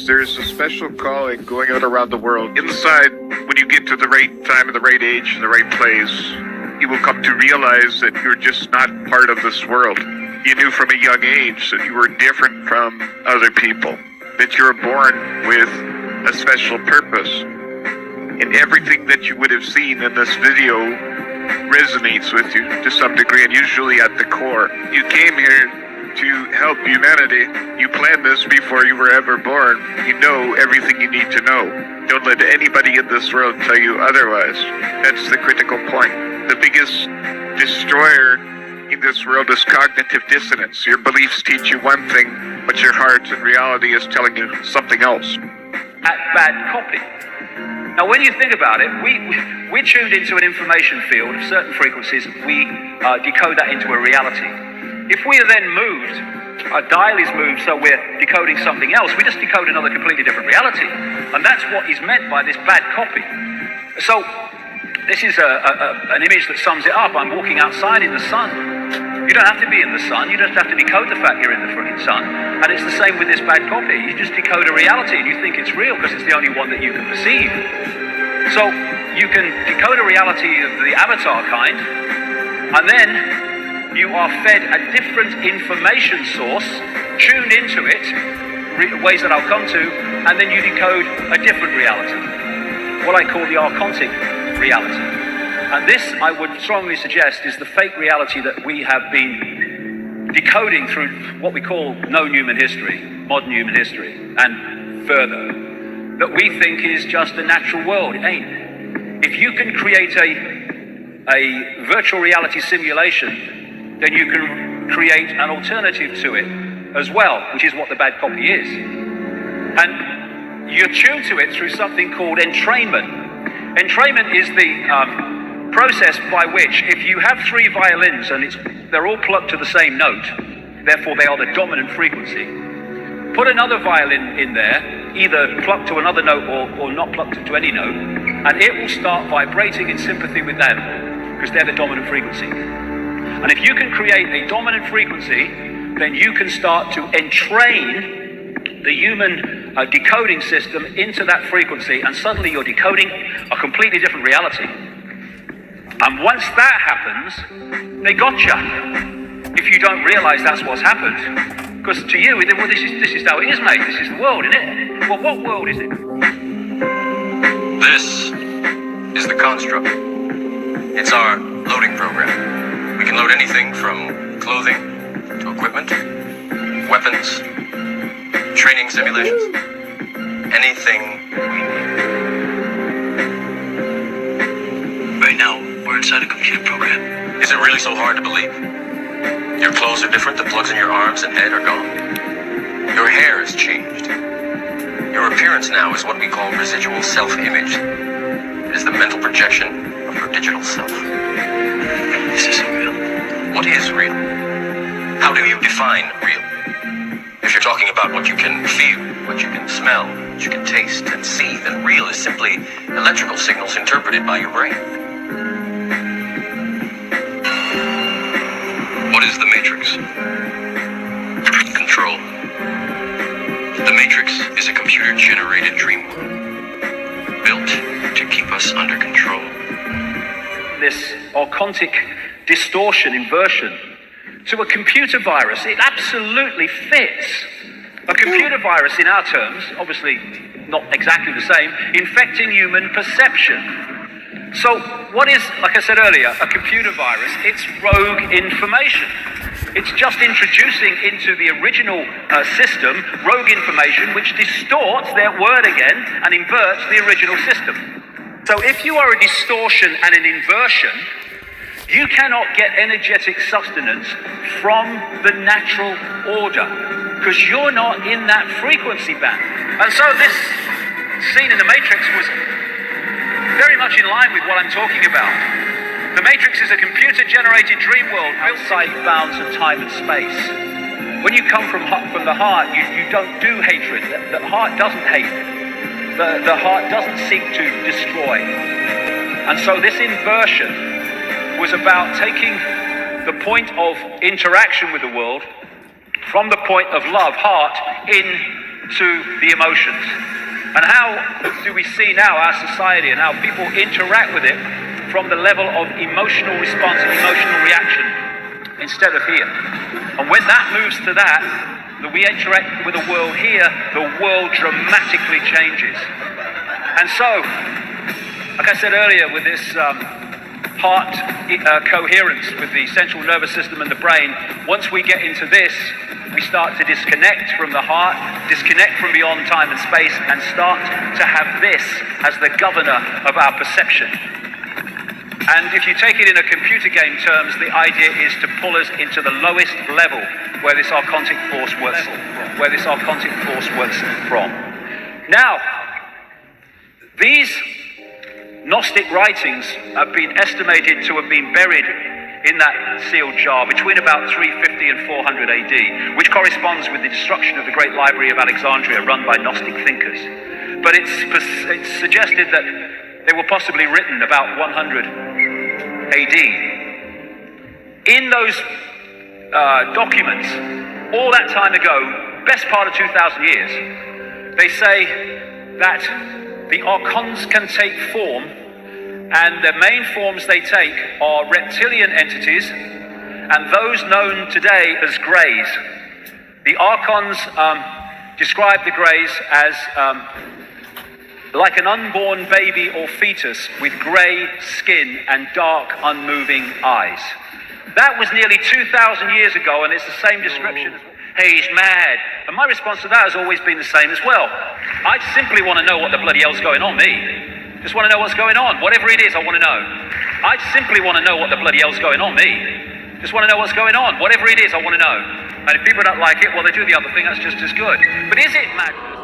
there's a special calling going out around the world. Inside, when you get to the right time and the right age and the right place, you will come to realize that you're just not part of this world. You knew from a young age that you were different from other people, that you were born with a special purpose. And everything that you would have seen in this video resonates with you to some degree, and usually at the core. You came here to help humanity. You planned this before you were ever born. You know everything you need to know. Don't let anybody in this world tell you otherwise. That's the critical point. The biggest destroyer in this world is cognitive dissonance. Your beliefs teach you one thing, but your heart and reality is telling you something else. At bad copy. Now, when you think about it, we're tuned into an information field of certain frequencies. We decode that into a reality. If we are then moved, our dial is moved, so we're decoding something else, we just decode another completely different reality. And that's what is meant by this bad copy. So, this is an image that sums it up. I'm walking outside in the sun. You don't have to be in the sun, you just have to decode the fact you're in the freaking sun. And it's the same with this bad copy. You just decode a reality and you think it's real because it's the only one that you can perceive. So, you can decode a reality of the avatar kind, and then you are fed a different information source, tuned into it, ways that I'll come to, and then you decode a different reality, what I call the ARCONTIC reality. And this, I would strongly suggest, is the fake reality that we have been decoding through what we call known human history, modern human history, and further, that we think is just the natural world. It ain't. If you can create a virtual reality simulation, then you can create an alternative to it as well, which is what the bad copy is. And you're tuned to it through something called entrainment. Entrainment is the process by which, if you have three violins and they're all plucked to the same note, therefore they are the dominant frequency, put another violin in there, either plucked to another note or not plucked to any note, and it will start vibrating in sympathy with them, because they're the dominant frequency. And if you can create a dominant frequency, then you can start to entrain the human decoding system into that frequency, and suddenly you're decoding a completely different reality. And once that happens, they gotcha. If you don't realize that's what's happened. Because to you, well, this is how it is, mate. This is the world, isn't it? Well, what world is it? This is the construct. It's our loading program. We can load anything from clothing to equipment, weapons, training simulations, anything we need. Right now, we're inside a computer program. Is it really so hard to believe? Your clothes are different, the plugs in your arms and head are gone. Your hair has changed. Your appearance now is what we call residual self-image. It is the mental projection of your digital self. This isn't real. What is real? How do you define real? If you're talking about what you can feel, what you can smell, what you can taste and see, then real is simply electrical signals interpreted by your brain. What is the Matrix? Control. The Matrix is a computer-generated dream world, built to keep us under control. This ARCONTIC distortion, inversion, to a computer virus, it absolutely fits. A computer virus, in our terms, obviously not exactly the same, infecting human perception. So what is, like I said earlier, a computer virus? It's rogue information. It's just introducing into the original system rogue information which distorts their word again and inverts the original system. So if you are a distortion and an inversion, you cannot get energetic sustenance from the natural order because you're not in that frequency band. And so this scene in the Matrix was very much in line with what I'm talking about. The Matrix is a computer-generated dream world outside bounds of time and space. When you come from the heart, you don't do hatred. The heart doesn't hate. The heart doesn't seek to destroy. And so this inversion was about taking the point of interaction with the world from the point of love, heart, in to the emotions. And how do we see now our society and how people interact with it from the level of emotional response and emotional reaction instead of here? And when that moves to that we interact with the world here, the world dramatically changes. And so, like I said earlier, with this heart coherence with the central nervous system and the brain, once we get into this, we start to disconnect from the heart, disconnect from beyond time and space, and start to have this as the governor of our perception. And if you take it in a computer game terms, the idea is to pull us into the lowest level where this ARCONTIC force works from. Now, these Gnostic writings have been estimated to have been buried in that sealed jar between about 350 and 400 AD, which corresponds with the destruction of the great library of Alexandria run by Gnostic thinkers. But it's suggested that they were possibly written about 100 AD. In those documents, all that time ago, best part of 2,000 years, they say that the archons can take form, and the main forms they take are reptilian entities and those known today as greys. The archons describe the greys as like an unborn baby or fetus with grey skin and dark, unmoving eyes. That was nearly 2,000 years ago, and it's the same description as, hey, he's mad. And my response to that has always been the same as well. I simply want to know what the bloody hell's going on, me. Just want to know what's going on. Whatever it is, I want to know. I simply want to know what the bloody hell's going on, me. Just want to know what's going on. Whatever it is, I want to know. And if people don't like it, well, they do the other thing, that's just as good. But is it madness?